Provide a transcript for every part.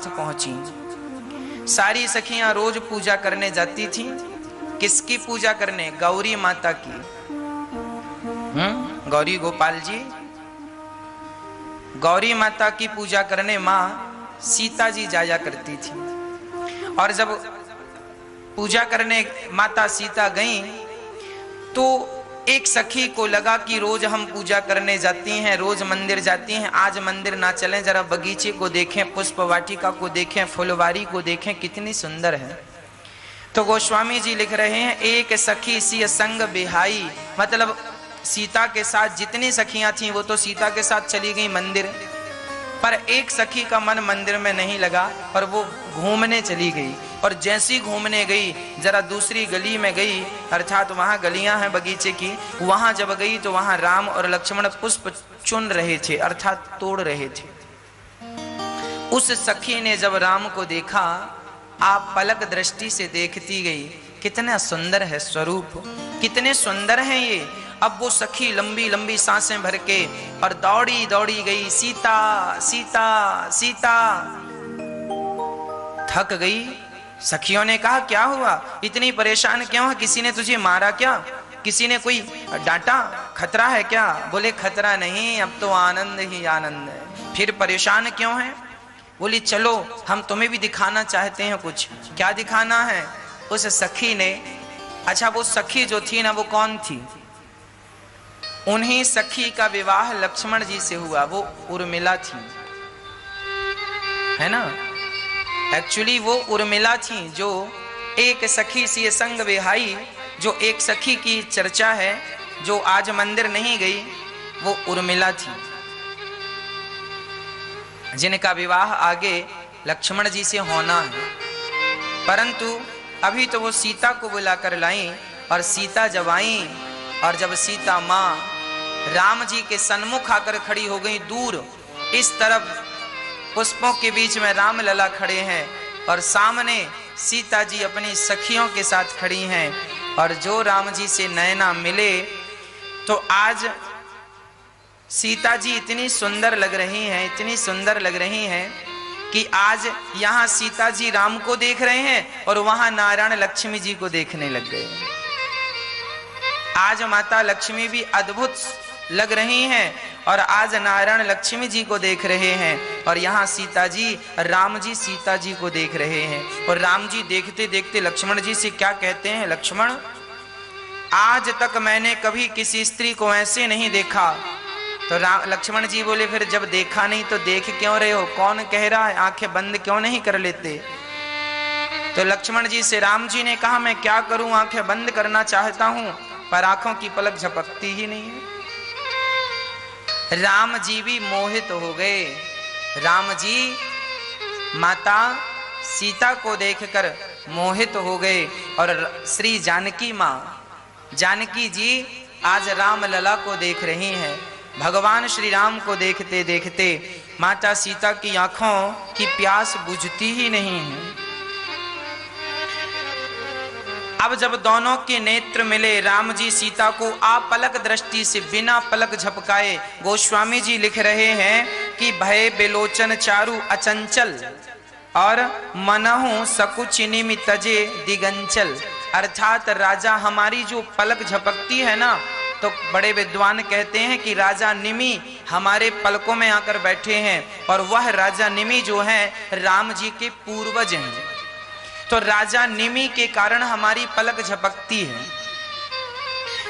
पास पहुंची। सारी सखियां रोज पूजा करने जाती थीं। किसकी पूजा करने? गौरी माता की। गौरी गोपाल जी, गौरी माता की पूजा करने माँ सीता जी जाया करती थी। और जब पूजा करने माता सीता गईं तो एक सखी को लगा कि रोज हम पूजा करने जाती हैं, रोज मंदिर जाती हैं, आज मंदिर ना चलें, जरा बगीचे को देखें, पुष्प वाटिका को देखें, फुलवारी को देखें, कितनी सुंदर है। तो गोस्वामी जी लिख रहे हैं, एक सखी सी संग बिहाई, मतलब सीता के साथ जितनी सखियां थीं वो तो सीता के साथ चली गई मंदिर, पर एक सखी का मन मंदिर में नहीं लगा और वो घूमने चली गई। और जैसी घूमने गई जरा दूसरी गली में गई, अर्थात वहां गलियां हैं बगीचे की, वहां जब गई तो वहां राम और लक्ष्मण पुष्प चुन रहे थे, अर्थात तोड़ रहे थे। उस सखी ने जब राम को देखा, आप पलक दृष्टि से देखती गई, कितना सुंदर है स्वरूप, कितने सुंदर हैं ये। अब वो सखी लंबी लंबी सांसें भर के और दौड़ी दौड़ी गई, सीता सीता सीता। थक गई। सखियों ने कहा, क्या हुआ, इतनी परेशान क्यों है, किसी ने तुझे मारा क्या, किसी ने कोई डांटा, खतरा है क्या? बोले खतरा नहीं, अब तो आनंद ही आनंद है। फिर परेशान क्यों है? बोली चलो हम तुम्हें भी दिखाना चाहते हैं कुछ। क्या दिखाना है? उस सखी ने, अच्छा वो सखी जो थी ना वो कौन थी? उन्हीं सखी का विवाह लक्ष्मण जी से हुआ, वो उर्मिला थी, है ना। एक्चुअली वो उर्मिला थी जो एक सखी सी संग विहाई, जो एक सखी की चर्चा है जो आज मंदिर नहीं गई, वो उर्मिला थी, जिनका विवाह आगे लक्ष्मण जी से होना है। परंतु अभी तो वो सीता को बुलाकर लाई, और सीता जब आई और जब सीता माँ राम जी के सन्मुख आकर खड़ी हो गई, दूर इस तरफ पुष्पों के बीच में राम लला खड़े हैं और सामने सीता जी अपनी सखियों के साथ खड़ी हैं, और जो राम जी से नैना मिले तो आज सीता जी इतनी सुंदर लग रही हैं, इतनी सुंदर लग रही हैं कि आज यहाँ सीता जी राम को देख रहे हैं और वहां नारायण लक्ष्मी जी को देखने लग गए। आज माता लक्ष्मी भी अद्भुत लग रही हैं और आज नारायण लक्ष्मी जी को देख रहे हैं, और यहाँ सीता जी राम जी सीता जी को देख रहे हैं। और राम जी देखते देखते लक्ष्मण जी से क्या कहते हैं, लक्ष्मण आज तक मैंने कभी किसी स्त्री को ऐसे नहीं देखा। तो लक्ष्मण जी बोले, फिर जब देखा नहीं तो देख क्यों रहे हो, कौन कह रहा है, आंखें बंद क्यों नहीं कर लेते? तो लक्ष्मण जी से राम जी ने कहा, मैं क्या करूं, आंखें बंद करना चाहता हूं पर आंखों की पलक झपकती ही नहीं है। राम जी भी मोहित हो गए। राम जी माता सीता को देखकर मोहित हो गए, और श्री जानकी माँ जानकी जी आज राम लला को देख रही हैं। भगवान श्री राम को देखते देखते माता सीता की आंखों की प्यास बुझती ही नहीं है। अब जब दोनों के नेत्र मिले, राम जी सीता को आपलक दृष्टि से बिना पलक झपकाए, गोस्वामी जी लिख रहे हैं कि भय बिलोचन चारु अचंचल और मनहु सकुचिनिमि तजे दिगंचल। अर्थात राजा, हमारी जो पलक झपकती है ना, तो बड़े विद्वान कहते हैं कि राजा निमि हमारे पलकों में आकर बैठे हैं, और वह राजा निमि जो है राम जी के पूर्वज हैं। तो राजा निमि के कारण हमारी पलक झपकती है।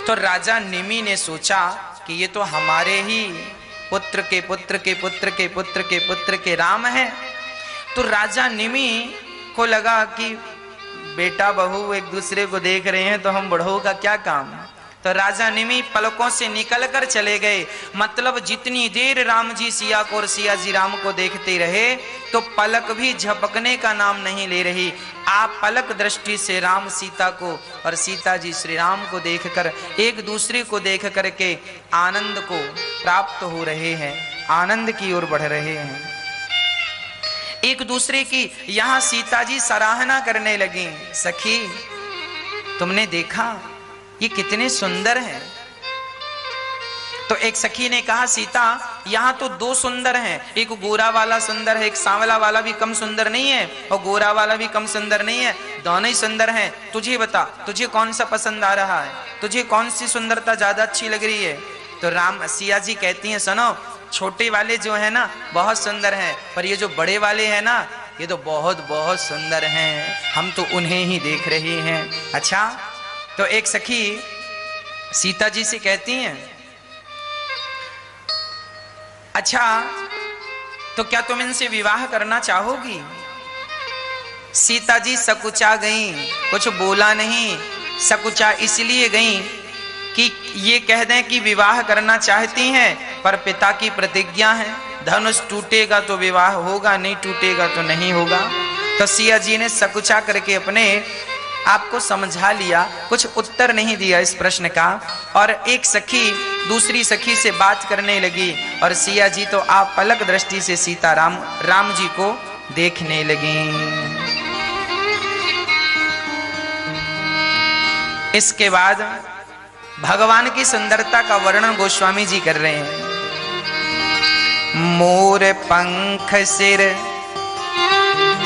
तो राजा निमि ने सोचा कि ये तो हमारे ही पुत्र के पुत्र के पुत्र के पुत्र के पुत्र के राम हैं। तो राजा निमि को लगा कि बेटा बहू एक दूसरे को देख रहे हैं तो हम बुढ़ऊ का क्या काम। तो राजा निमि पलकों से निकल कर चले गए। मतलब जितनी देर राम जी सिया को और सिया जी राम को देखते रहे तो पलक भी झपकने का नाम नहीं ले रही। आप पलक दृष्टि से राम सीता को और सीता जी श्री राम को देखकर एक दूसरे को देख करके आनंद को प्राप्त हो रहे हैं, आनंद की ओर बढ़ रहे हैं। एक दूसरे की यहाँ सीता जी सराहना करने लगी, सखी तुमने देखा ये कितने सुंदर हैं। तो एक सखी ने कहा, सीता यहाँ तो दो सुंदर हैं, एक गोरा वाला सुंदर है, एक सांवला वाला भी कम सुंदर नहीं है और गोरा वाला भी कम सुंदर नहीं है, दोनों ही सुंदर हैं। तुझे बता, तुझे कौन सा पसंद आ रहा है, तुझे कौन सी सुंदरता ज्यादा अच्छी लग रही है? तो राम सिया जी कहती हैं, सुनो, छोटे वाले जो है ना बहुत सुंदर हैं, पर ये जो बड़े वाले हैं ना ये तो बहुत बहुत सुंदर हैं, हम तो उन्हें ही देख रहे हैं। अच्छा, तो एक सखी सीता जी से कहती हैं, अच्छा तो क्या तुम इनसे विवाह करना चाहोगी? सीता जी सकुचा गई, कुछ बोला नहीं। सकुचा इसलिए गई कि ये कह दें कि विवाह करना चाहती हैं, पर पिता की प्रतिज्ञा है, धनुष टूटेगा तो विवाह होगा, नहीं टूटेगा तो नहीं होगा। तो सिया जी ने सकुचा करके अपने आपको समझा लिया, कुछ उत्तर नहीं दिया इस प्रश्न का। और एक सखी दूसरी सखी से बात करने लगी और सिया जी तो आप पलक दृष्टि से सीता राम जी को देखने लगी। इसके बाद भगवान की सुंदरता का वर्णन गोस्वामी जी कर रहे हैं। मोर पंख सिर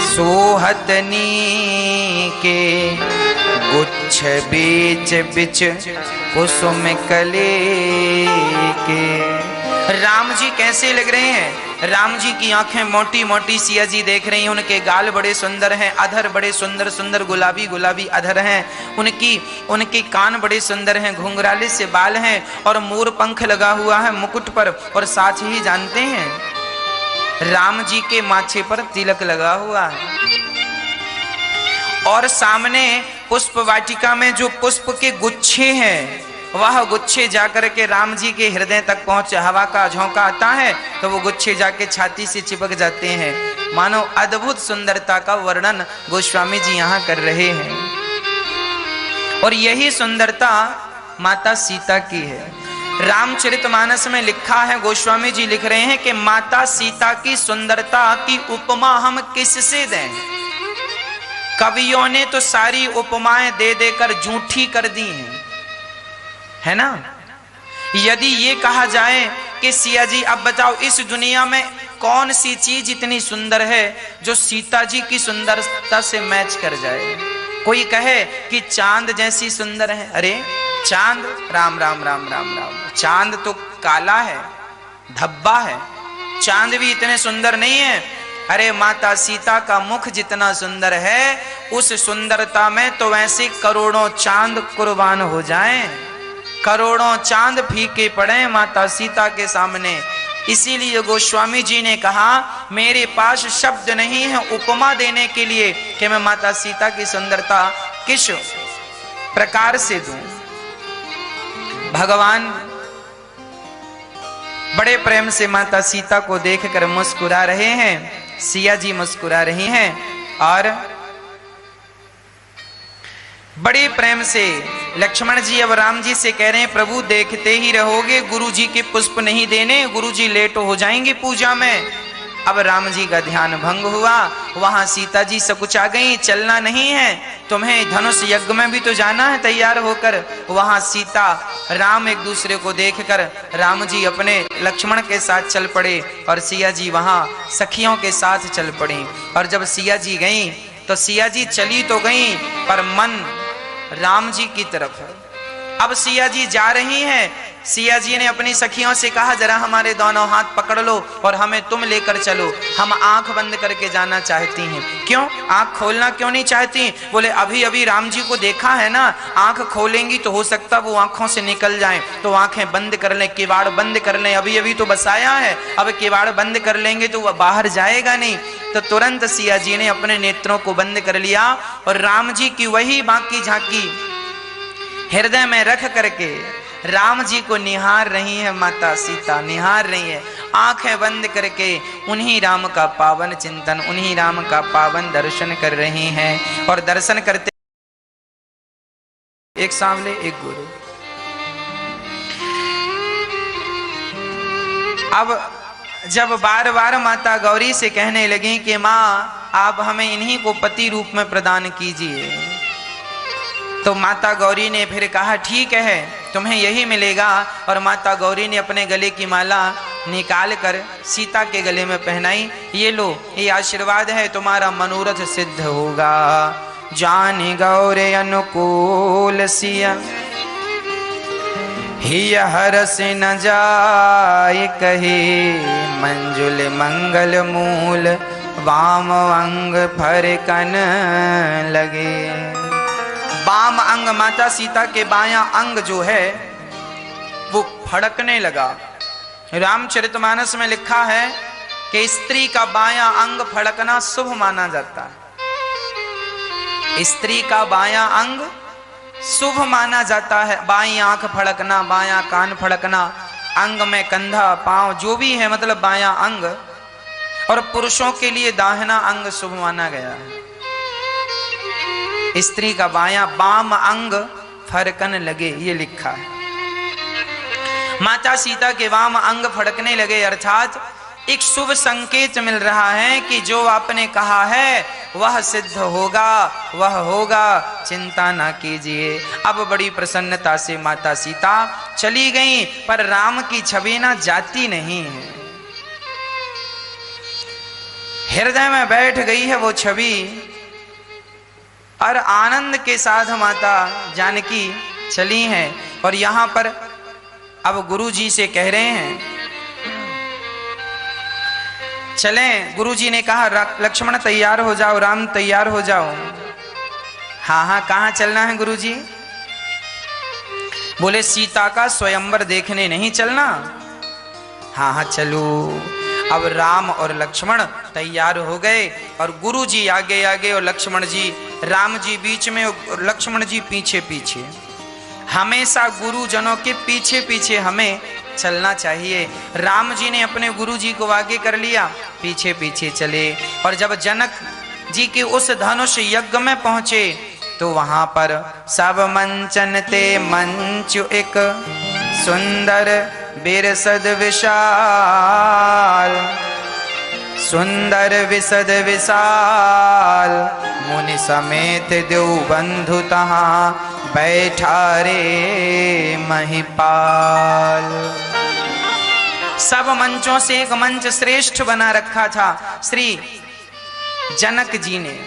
सोहतनी के, गुच्छ बीच बिच कुसुम कले के। राम जी कैसे लग रहे हैं? राम जी की आंखें मोटी मोटी सिया जी देख रही हैं, उनके गाल बड़े सुंदर हैं, अधर बड़े सुंदर सुंदर गुलाबी गुलाबी अधर हैं, उनके कान बड़े सुंदर हैं, घुंघराले से बाल हैं और मोर पंख लगा हुआ है मुकुट पर। और साथ ही जानते हैं राम जी के माथे पर तिलक लगा हुआ है और सामने पुष्प वाटिका में जो पुष्प के गुच्छे हैं वह गुच्छे जाकर के राम जी के हृदय तक पहुंचे। हवा का झोंका आता है तो वो गुच्छे जाके छाती से चिपक जाते हैं। मानो अद्भुत सुंदरता का वर्णन गोस्वामी जी यहाँ कर रहे हैं। और यही सुंदरता माता सीता की है। रामचरितमानस में लिखा है, गोस्वामी जी लिख रहे हैं कि माता सीता की सुंदरता की उपमा हम किससे दें? कवियों ने तो सारी उपमाएं दे देकर झूठी कर दी हैं, है ना। यदि ये कहा जाए कि सिया जी अब बताओ इस दुनिया में कौन सी चीज इतनी सुंदर है जो सीता जी की सुंदरता से मैच कर जाए? कोई कहे कि चांद जैसी सुंदर है, अरे चांद, राम राम राम राम राम, चांद तो काला है, धब्बा है, चांद भी इतने सुंदर नहीं है। अरे माता सीता का मुख जितना सुंदर है उस सुंदरता में तो वैसे करोड़ों चांद कुर्बान हो जाएं, करोड़ों चांद फीके पड़े माता सीता के सामने। इसीलिए गोस्वामी जी ने कहा मेरे पास शब्द नहीं है उपमा देने के लिए कि मैं माता सीता की सुंदरता किस प्रकार से दूं। भगवान बड़े प्रेम से माता सीता को देखकर मुस्कुरा रहे हैं, सिया जी मुस्कुरा रही हैं और बड़े प्रेम से लक्ष्मण जी अब राम जी से कह रहे हैं प्रभु देखते ही रहोगे, गुरु जी के पुष्प नहीं देने, गुरु जी लेट हो जाएंगे पूजा में। अब राम जी का ध्यान भंग हुआ, वहां सीता जी सकुचा गई, चलना नहीं है तुम्हें, धनुष यज्ञ में भी तो जाना है तैयार होकर। वहां सीता राम एक दूसरे को देखकर राम जी अपने लक्ष्मण के साथ चल पड़े और सिया जी वहां सखियों के साथ चल पड़ी। और जब सिया जी गई तो सिया जी चली तो गई पर मन राम जी की तरफ है। अब सिया जी जा रही हैं, सिया जी ने अपनी सखियों से कहा जरा हमारे दोनों हाथ पकड़ लो और हमें तुम लेकर चलो, हम आंख बंद करके जाना चाहती हैं। क्यों आंख खोलना क्यों नहीं चाहती? बोले अभी अभी राम जी को देखा है ना, आंख खोलेंगी तो हो सकता वो आंखों से निकल जाएं, तो आंखें बंद कर लें, किवाड़ बंद कर लें, अभी अभी तो बसाया है, अब किवाड़ बंद कर लेंगे तो वह बाहर जाएगा नहीं। तो तुरंत सिया जी ने अपने नेत्रों को बंद कर लिया और राम जी की वही बाकी झांकी हृदय में रख करके राम जी को निहार रही है। माता सीता निहार रही है आंखें बंद करके, उन्हीं राम का पावन चिंतन, उन्हीं राम का पावन दर्शन कर रही हैं। और दर्शन करते एक सांवले एक गुरु। अब जब बार बार माता गौरी से कहने लगी कि माँ आप हमें इन्हीं को पति रूप में प्रदान कीजिए, तो माता गौरी ने फिर कहा ठीक है तुम्हें यही मिलेगा। और माता गौरी ने अपने गले की माला निकाल कर सीता के गले में पहनाई। ये लो, ये आशीर्वाद है, तुम्हारा मनोरथ सिद्ध होगा। जानी गौरे अनुकूल सिया ही हरस न जाय कहे, मंजुल मंगल मूल वाम अंग फरकन लगे। वाम अंग माता सीता के बायां अंग जो है वो फड़कने लगा। रामचरितमानस में लिखा है कि स्त्री का बायां अंग फड़कना शुभ माना जाता है। स्त्री का बायां अंग शुभ माना जाता है। बाईं आंख फड़कना, बायां कान फड़कना, अंग में कंधा पांव जो भी है मतलब बायां अंग, और पुरुषों के लिए दाहिना अंग शुभ माना गया है। स्त्री का बायां वाम अंग फड़कन लगे, ये लिखा है। माता सीता के वाम अंग फड़कने लगे, अर्थात एक शुभ संकेत मिल रहा है कि जो आपने कहा है वह सिद्ध होगा, वह होगा, चिंता ना कीजिए। अब बड़ी प्रसन्नता से माता सीता चली गईं, पर राम की छवि ना जाती नहीं है। हृदय में बैठ गई है वो छवि, और आनंद के साथ माता जानकी चली हैं। और यहां पर अब गुरु जी से कह रहे हैं चलें। गुरु जी ने कहा लक्ष्मण तैयार हो जाओ, राम तैयार हो जाओ। हाँ हाँ, कहाँ चलना है गुरु जी? बोले सीता का स्वयंवर देखने नहीं चलना? हाँ हाँ चलो। अब राम और लक्ष्मण तैयार हो गए, और गुरु जी आगे आगे और लक्ष्मण जी, राम जी बीच में और लक्ष्मण जी पीछे पीछे। हमेशा गुरुजनों के पीछे पीछे हमें चलना चाहिए। राम जी ने अपने गुरु जी को आगे कर लिया, पीछे पीछे चले। और जब जनक जी के उस धनुष यज्ञ में पहुंचे तो वहां पर सब मंचन ते मंचु एक सुंदर बिरसद विशाल, सुंदर विसद विशाल, मुनि समेत देव बंधु तहाँ बैठा रे महिपाल। सब मंचों से एक मंच श्रेष्ठ बना रखा था श्री जनक जी ने।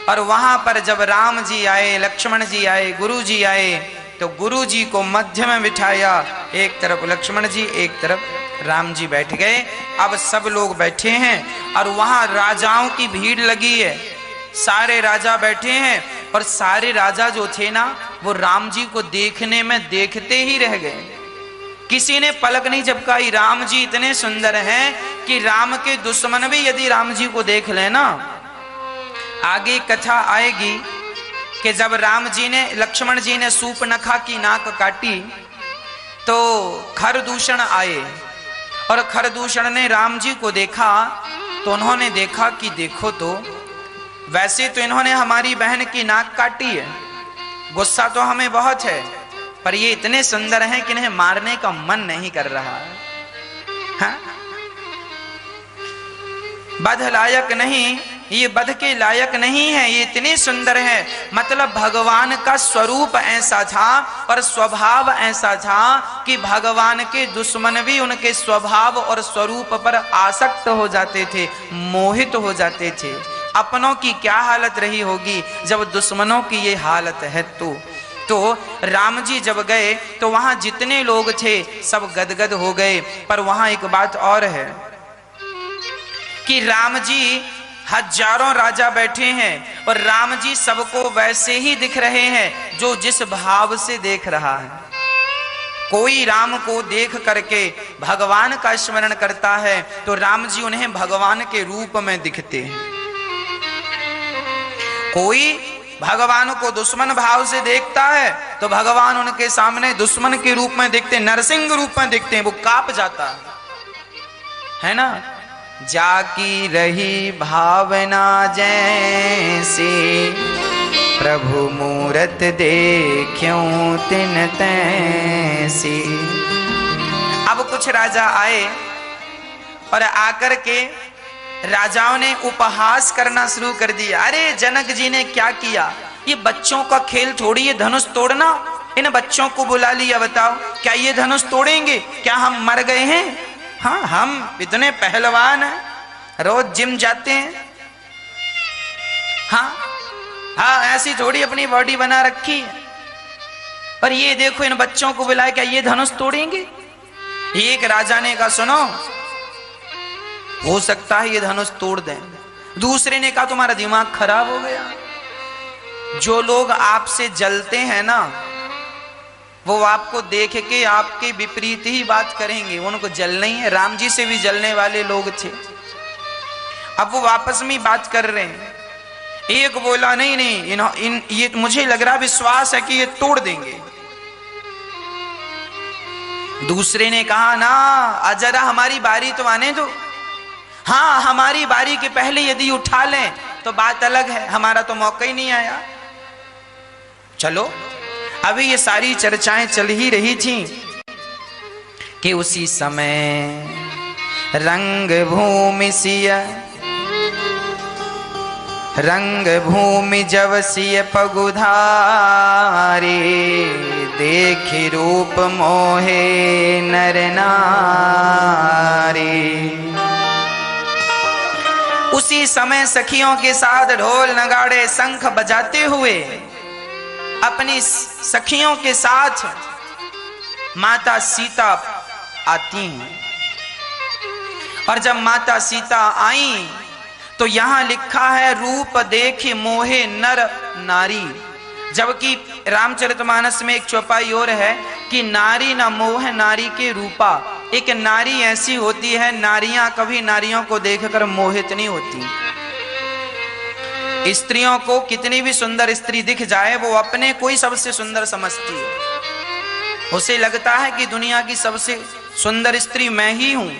और वहां पर जब राम जी आए, लक्ष्मण जी आए, गुरु जी आए, तो गुरु जी को मध्य में बिठाया। एक तरफ लक्ष्मण जी, एक तरफ राम जी बैठ गए। अब सब लोग बैठे हैं, और वहां राजाओं की भीड़ लगी है। सारे राजा बैठे हैं, और सारे राजा जो थे ना वो राम जी को देखने में देखते ही रह गए। किसी ने पलक नहीं झपकाई। राम जी इतने सुंदर हैं कि राम के दुश्मन भी यदि राम जी को देख लेना, आगे कथा आएगी कि जब राम जी ने, लक्ष्मण जी ने सूर्पनखा की नाक काटी तो खरदूषण आए, और खरदूषण ने राम जी को देखा तो उन्होंने देखा कि देखो तो वैसे तो इन्होंने हमारी बहन की नाक काटी है, गुस्सा तो हमें बहुत है, पर ये इतने सुंदर हैं कि इन्हें मारने का मन नहीं कर रहा है। हाँ? बध लायक नहीं, ये बध के लायक नहीं है, ये इतने सुंदर है। मतलब भगवान का स्वरूप ऐसा था और स्वभाव ऐसा था कि भगवान के दुश्मन भी उनके स्वभाव और स्वरूप पर आसक्त हो जाते थे, मोहित हो जाते थे। अपनों की क्या हालत रही होगी जब दुश्मनों की ये हालत है। तो राम जी जब गए तो वहां जितने लोग थे सब गदगद हो गए। पर वहां एक बात और है कि राम जी, हजारों राजा बैठे हैं और राम जी सबको वैसे ही दिख रहे हैं जो जिस भाव से देख रहा है। कोई राम को देख करके भगवान का स्मरण करता है तो राम जी उन्हें भगवान के रूप में दिखते हैं। कोई भगवान को दुश्मन भाव से देखता है तो भगवान उनके सामने दुश्मन के रूप में दिखते, नरसिंह रूप में दिखते हैं, वो कांप जाता है ना। जाकी रही भावना जैसे प्रभु मूरत देखूं तिन तैसी। अब कुछ राजा आए और आकर के राजाओं ने उपहास करना शुरू कर दिया। अरे जनक जी ने क्या किया, ये बच्चों का खेल थोड़ी है धनुष तोड़ना। इन बच्चों को बुला लिया, बताओ क्या ये धनुष तोड़ेंगे? क्या हम मर गए हैं? हाँ, हम इतने पहलवान हैं, रोज जिम जाते हैं। हाँ हाँ, ऐसी थोड़ी अपनी बॉडी बना रखी है। पर ये देखो, इन बच्चों को बुलाए, क्या ये धनुष तोड़ेंगे? एक राजा ने कहा सुनो, हो सकता है ये धनुष तोड़ दें। दूसरे ने कहा तुम्हारा दिमाग खराब हो गया। जो लोग आपसे जलते हैं ना, वो आपको देख के आपके विपरीत ही बात करेंगे। उनको जलना ही है। राम जी से भी जलने वाले लोग थे। अब वो आपस में बात कर रहे हैं। एक बोला नहीं नहीं, ये मुझे लग रहा विश्वास है कि ये तोड़ देंगे। दूसरे ने कहा ना, जरा हमारी बारी तो आने दो। हाँ, हमारी बारी के पहले यदि उठा लें तो बात अलग है, हमारा तो मौका ही नहीं आया। चलो, अभी ये सारी चर्चाएं चल ही रही थी कि उसी समय रंग भूमि सिया, रंग भूमि जब सिय पगुधारे, देखि रूप मोहे नर नारी। उसी समय सखियों के साथ ढोल नगाड़े शंख बजाते हुए अपनी सखियों के साथ माता सीता आती हैं। और जब माता सीता आई तो यहां लिखा है रूप देखे मोहे नर नारी। जबकि रामचरितमानस में एक चौपाई और है कि नारी न मोह नारी के रूपा। एक नारी ऐसी होती है, नारियां कभी नारियों को देखकर मोहित नहीं होती। स्त्रियों को कितनी भी सुंदर स्त्री दिख जाए, वो अपने को ही सबसे सुंदर समझती है। उसे लगता है कि दुनिया की सबसे सुंदर स्त्री मैं ही हूं।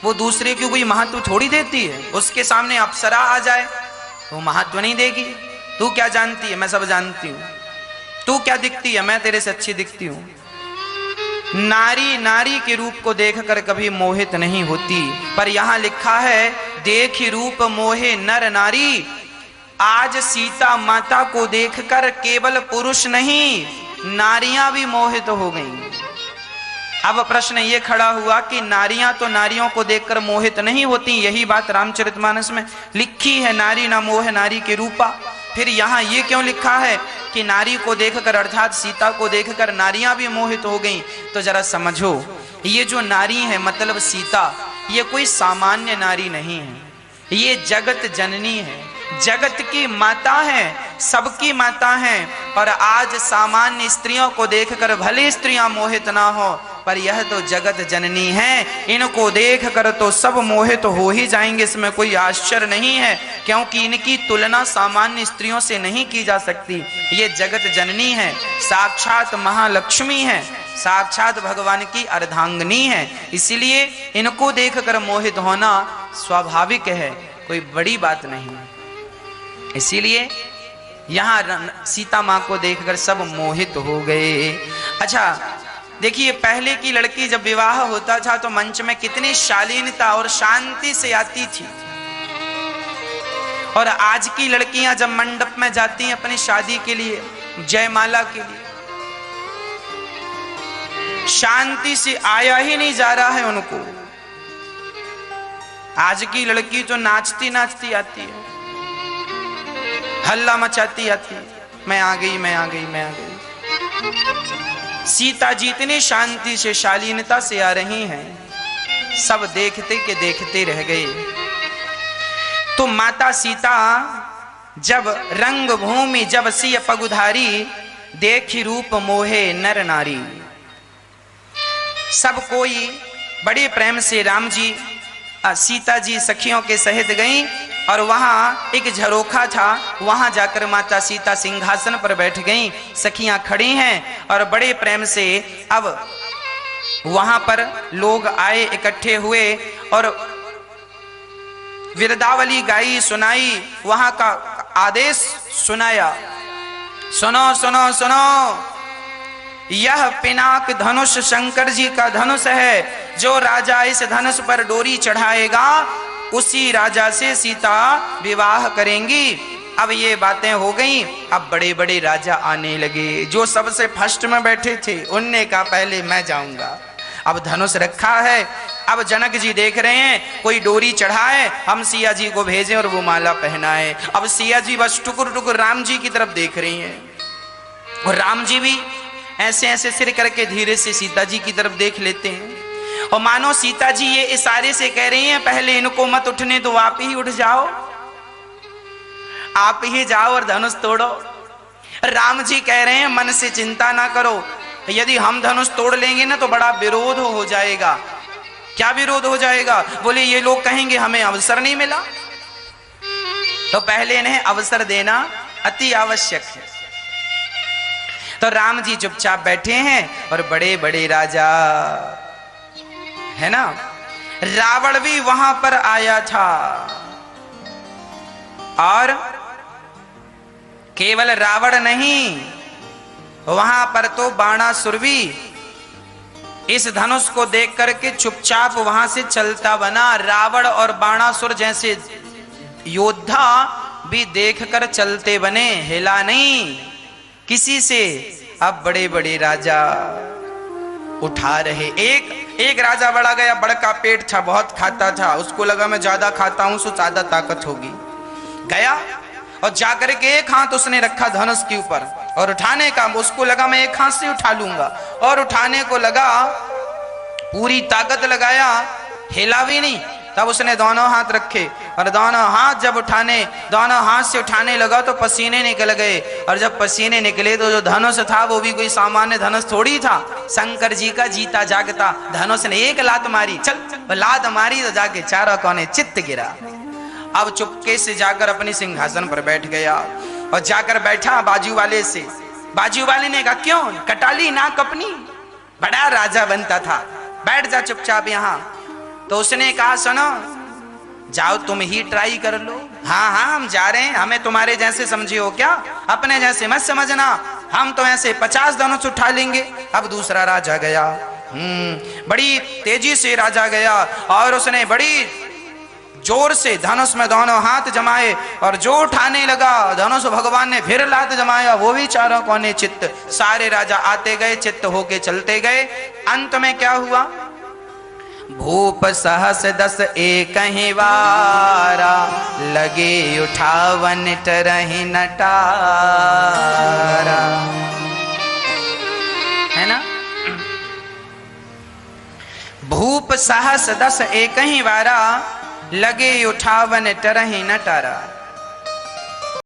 वो दूसरे को कोई महत्व थोड़ी देती है। उसके सामने अप्सरा आ जाए वो महत्व नहीं देगी। तू क्या जानती है, मैं सब जानती हूं। तू क्या दिखती है, मैं तेरे से अच्छी दिखती हूं। नारी नारी के रूप को देखकर कभी मोहित नहीं होती। पर यहां लिखा है देखि रूप मोहे नर नारी। आज सीता माता को देखकर केवल पुरुष नहीं, नारियां भी मोहित हो गईं। अब प्रश्न ये खड़ा हुआ कि नारियां तो नारियों को देखकर मोहित नहीं होती, यही बात रामचरितमानस में लिखी है, नारी ना मोह नारी के रूपा। फिर यहाँ ये क्यों लिखा है कि नारी को देखकर अर्थात सीता को देखकर नारियां भी मोहित हो गईं? तो जरा समझो, ये जो नारी है मतलब सीता, ये कोई सामान्य नारी नहीं है, ये जगत जननी है, जगत की माता है, सबकी माता है। और आज सामान्य स्त्रियों को देखकर भले स्त्रियां मोहित ना हो, पर यह तो जगत जननी है, इनको देखकर तो सब मोहित हो ही जाएंगे। इसमें कोई आश्चर्य नहीं है, क्योंकि इनकी तुलना सामान्य स्त्रियों से नहीं की जा सकती। ये जगत जननी है, साक्षात महालक्ष्मी है, साक्षात भगवान की अर्धांगिनी है। इसलिए इनको देखकर मोहित होना स्वाभाविक है, कोई बड़ी बात नहीं। इसीलिए यहाँ सीता माँ को देखकर सब मोहित हो गए। अच्छा देखिए, पहले की लड़की जब विवाह होता था तो मंच में कितनी शालीनता और शांति से आती थी, और आज की लड़कियां जब मंडप में जाती हैं अपनी शादी के लिए, जयमाला के लिए, शांति से आया ही नहीं जा रहा है उनको। आज की लड़की तो नाचती नाचती आती है, हल्ला मचाती आती है, मैं आ गई मैं आ गई मैं आ गई। सीता जी इतनी शांति से शालीनता से आ रही हैं, सब देखते के देखते रह गए। तो माता सीता जब रंग भूमि जब सिय पगुधारी, देखी रूप मोहे नर नारी। सब कोई बड़े प्रेम से राम जी सीता जी सखियों के सहित गईं, और वहां एक झरोखा था, वहां जाकर माता सीता सिंहासन पर बैठ गईं। सखियां खड़ी हैं और बड़े प्रेम से अब वहां पर लोग आए, इकट्ठे हुए और विरदावली गाई, सुनाई, वहां का आदेश सुनाया। सुनो सुनो सुनो, यह पिनाक धनुष शंकर जी का धनुष है। जो राजा इस धनुष पर डोरी चढ़ाएगा उसी राजा से सीता विवाह करेंगी। अब ये बातें हो गई। अब बड़े बड़े राजा आने लगे, जो सबसे फर्स्ट में बैठे थे उनने कहा पहले मैं जाऊंगा। अब धनुष रखा है, अब जनक जी देख रहे हैं कोई डोरी चढ़ाए, हम सिया जी को भेजें और वो माला पहनाए। अब सिया जी बस टुकुर टुकुर राम जी की तरफ देख रही हैं और राम जी भी ऐसे ऐसे सिर करके धीरे से सीता जी की तरफ देख लेते हैं और मानो सीता जी ये इशारे से कह रही हैं पहले इनको मत उठने दो, आप ही उठ जाओ, आप ही जाओ और धनुष तोड़ो। राम जी कह रहे हैं मन से चिंता ना करो, यदि हम धनुष तोड़ लेंगे ना तो बड़ा विरोध हो जाएगा। क्या विरोध हो जाएगा? बोले ये लोग कहेंगे हमें अवसर नहीं मिला, तो पहले इन्हें अवसर देना अति आवश्यक है। तो राम जी चुपचाप बैठे हैं और बड़े बड़े राजा है ना, रावण भी वहां पर आया था और केवल रावण नहीं, वहां पर तो बाणासुर भी इस धनुष को देख करके चुपचाप वहां से चलता बना। रावण और बाणासुर जैसे योद्धा भी देखकर चलते बने, हिला नहीं किसी से। अब बड़े बड़े राजा उठा रहे। एक राजा बड़ा गया, बड़का पेट था, बहुत खाता था, उसको लगा मैं ज्यादा खाता हूं तो ज्यादा ताकत होगी। गया और जाकर के एक हाथ उसने रखा धनुष के ऊपर और उठाने का, उसको लगा मैं एक हाथ से उठा लूंगा और उठाने को लगा, पूरी ताकत लगाया, हिला भी नहीं। तब उसने दोनों हाथ रखे और दोनों हाथ जब दोनों हाथ से उठाने लगा तो पसीने निकल गए। और जब पसीने निकले तो जो धनुष था वो भी कोई सामान्य धनुष थोड़ी था, शंकर जी का जीता जागता धनुष ने एक लात मारी, चल लात मारी तो जाके चारों कोने चित्त गिरा। अब चुपके से जाकर अपने सिंहासन पर बैठ गया और जाकर बैठा बाजू वाले से। बाजू वाले ने कहा क्यों कटाली नाक अपनी, बड़ा राजा बनता था, बैठ जा चुपचाप यहाँ। तो उसने कहा सुनो, जाओ तुम ही ट्राई कर लो। हाँ हाँ हम जा रहे हैं, हमें तुम्हारे जैसे समझे हो क्या, अपने जैसे मत समझना, हम तो ऐसे 50 धनुष उठा लेंगे। अब दूसरा राजा गया, बड़ी तेजी से राजा गया और उसने बड़ी जोर से धनुष में दोनों हाथ जमाए और जो उठाने लगा धनुष भगवान ने फिर लात जमाया, वो भी चारों कोने चित्त। सारे राजा आते गए, चित्त होके चलते गए। अंत में क्या हुआ? भूप सहस 10 एक ही वारा, लगे उठावन टरहि नटारा। है ना? भूप सहस 10 एक ही वारा, लगे उठावन टरहि नटारा।